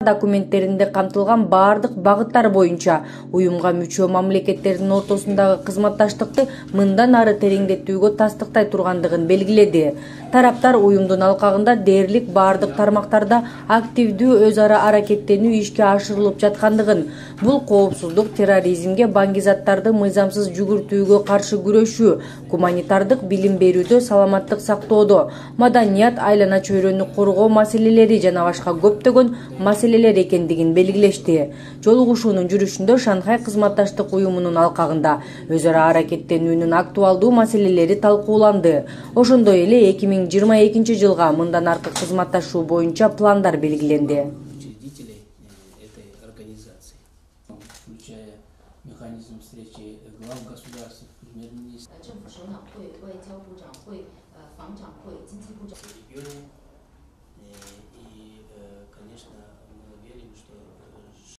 документтеринде камтылган баардык багыттар боюнча уюмга мүчө мамлекеттердин ортосундагы кызматташтыкты мындан ары тереңдетүүгө тастыктай тургандыгын белгиледи. Тараптар уюмдун алкагында дээрлик баардык тармактарда активдүү өз ара аракеттенүү ишке ашырылып жаткандыгын, бул коопсуздук, терроризмге, баңгизаттарды мыйзамсыз жүгүртүүгө каршы күрөшүү, гуманитардык билим берүүдө, саламаттык сактоодо, маданият, айлана чөйрөнү коргоо маселелери жана башка көптөгөн маселелер экендигин белгилешти. Жолугушуунун жүрүшүндө Шанхай кызматташтык уюмунун алкагында өз ара аракеттенүүнүн актуалдуу маселелери талкууланды. Ошондой эле 2022 жылга мындан аркы кызматташуу боюнча пландар белгиленди. И, конечно,